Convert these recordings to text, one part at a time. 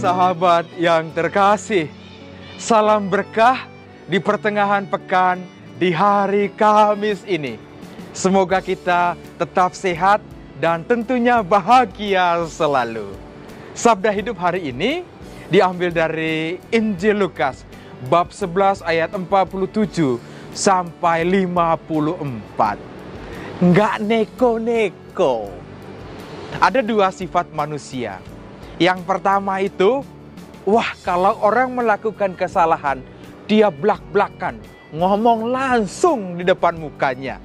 sahabat yang terkasih, salam berkah di pertengahan pekan di hari Kamis ini. Semoga kita tetap sehat dan tentunya bahagia selalu. Sabda hidup hari ini diambil dari Injil Lukas bab 11 ayat 47 sampai 54. Nggak neko-neko. Ada dua sifat manusia. Yang pertama itu, kalau orang melakukan kesalahan, dia blak-blakan, ngomong langsung di depan mukanya.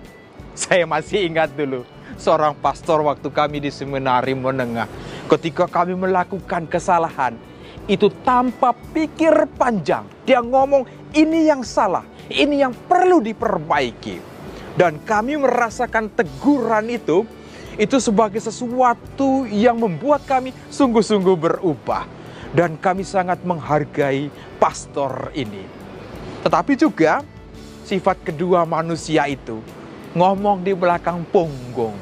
Saya masih ingat dulu, seorang pastor waktu kami di seminari menengah, ketika kami melakukan kesalahan, itu tanpa pikir panjang, dia ngomong ini yang salah, ini yang perlu diperbaiki. Dan kami merasakan teguran itu sebagai sesuatu yang membuat kami sungguh-sungguh berubah. Dan kami sangat menghargai pastor ini. Tetapi juga sifat kedua manusia itu, ngomong di belakang punggung.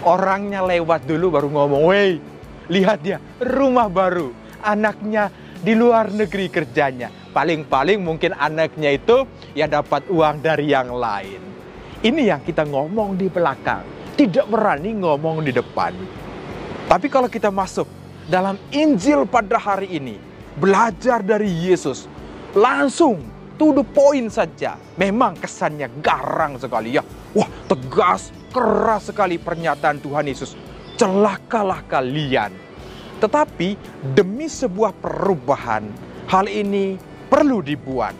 Orangnya lewat dulu baru ngomong, "Weh, lihat dia, rumah baru, anaknya di luar negeri kerjanya." Paling-paling mungkin anaknya itu ya dapat uang dari yang lain. Ini yang kita ngomong di belakang. Tidak berani ngomong di depan. Tapi kalau kita masuk dalam Injil pada hari ini, belajar dari Yesus, langsung to the point saja. Memang kesannya garang sekali ya. Tegas, keras sekali pernyataan Tuhan Yesus. Celakalah kalian. Tetapi demi sebuah perubahan, hal ini perlu dibuat.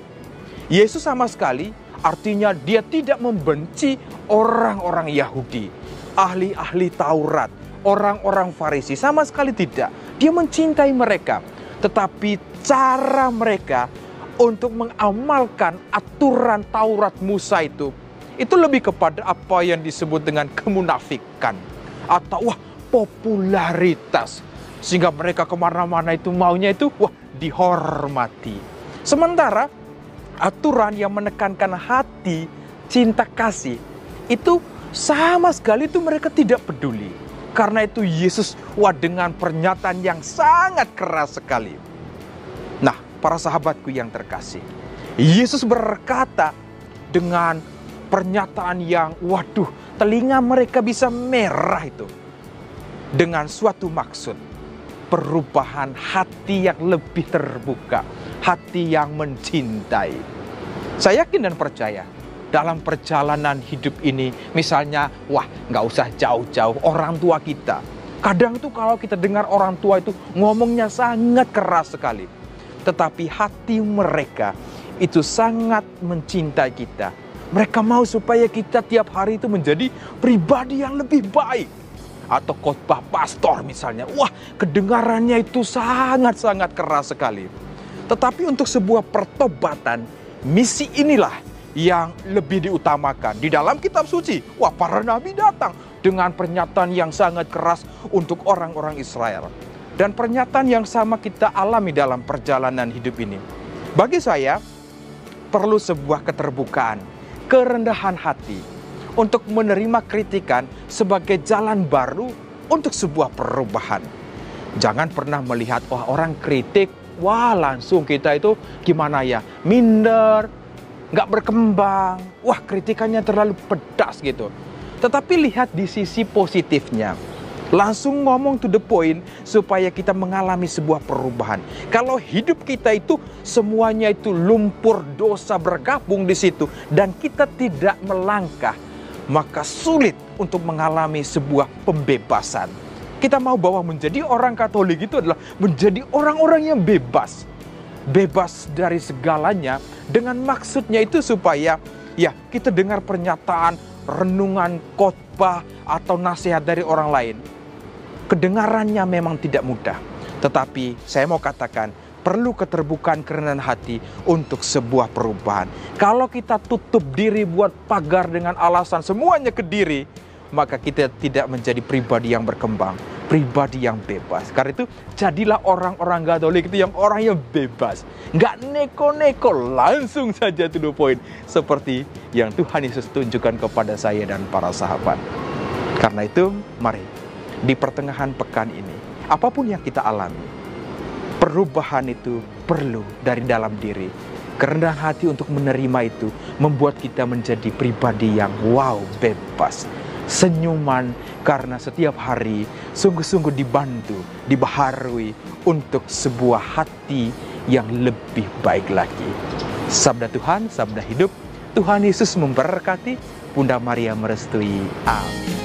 Yesus sama sekali artinya dia tidak membenci orang-orang Yahudi, ahli-ahli Taurat, orang-orang Farisi, sama sekali tidak. Dia mencintai mereka, tetapi cara mereka untuk mengamalkan aturan Taurat Musa itu lebih kepada apa yang disebut dengan kemunafikan atau popularitas, sehingga mereka kemana-mana itu maunya itu dihormati. Sementara aturan yang menekankan hati, cinta kasih, itu sama sekali itu mereka tidak peduli. Karena itu Yesus dengan pernyataan yang sangat keras sekali. Nah, para sahabatku yang terkasih, Yesus berkata dengan pernyataan yang telinga mereka bisa merah itu. Dengan suatu maksud, perubahan hati yang lebih terbuka, hati yang mencintai. Saya yakin dan percaya dalam perjalanan hidup ini, misalnya, nggak usah jauh-jauh orang tua kita. Kadang itu kalau kita dengar orang tua itu ngomongnya sangat keras sekali. Tetapi hati mereka itu sangat mencintai kita. Mereka mau supaya kita tiap hari itu menjadi pribadi yang lebih baik. Atau khotbah pastor misalnya, kedengarannya itu sangat-sangat keras sekali. Tetapi untuk sebuah pertobatan, misi inilah yang lebih diutamakan. Di dalam kitab suci, para nabi datang dengan pernyataan yang sangat keras untuk orang-orang Israel. Dan pernyataan yang sama kita alami dalam perjalanan hidup ini. Bagi saya, perlu sebuah keterbukaan, kerendahan hati untuk menerima kritikan sebagai jalan baru untuk sebuah perubahan. Jangan pernah melihat, orang kritik, langsung kita itu gimana ya, minder, nggak berkembang, kritikannya terlalu pedas gitu. Tetapi lihat di sisi positifnya. Langsung ngomong to the point supaya kita mengalami sebuah perubahan. Kalau hidup kita itu semuanya itu lumpur dosa bergabung di situ dan kita tidak melangkah, maka sulit untuk mengalami sebuah pembebasan. Kita mau bahwa menjadi orang Katolik itu adalah menjadi orang-orang yang bebas. Bebas dari segalanya, dengan maksudnya itu supaya kita dengar pernyataan, renungan, khotbah atau nasihat dari orang lain. Kedengarannya memang tidak mudah, tetapi saya mau katakan perlu keterbukaan kerendahan hati untuk sebuah perubahan. Kalau kita tutup diri buat pagar dengan alasan semuanya ke diri, maka kita tidak menjadi pribadi yang berkembang, pribadi yang bebas. Karena itu jadilah orang-orang Katolik itu yang orang yang bebas, nggak neko-neko, langsung saja to the point, seperti yang Tuhan Yesus tunjukkan kepada saya dan para sahabat. Karena itu mari di pertengahan pekan ini, apapun yang kita alami, Perubahan itu perlu dari dalam diri. Kerendahan hati untuk menerima itu membuat kita menjadi pribadi yang wow, bebas. Senyuman karena setiap hari sungguh-sungguh dibantu, dibaharui untuk sebuah hati yang lebih baik lagi. Sabda Tuhan, sabda hidup. Tuhan Yesus memberkati, Bunda Maria merestui. Amin.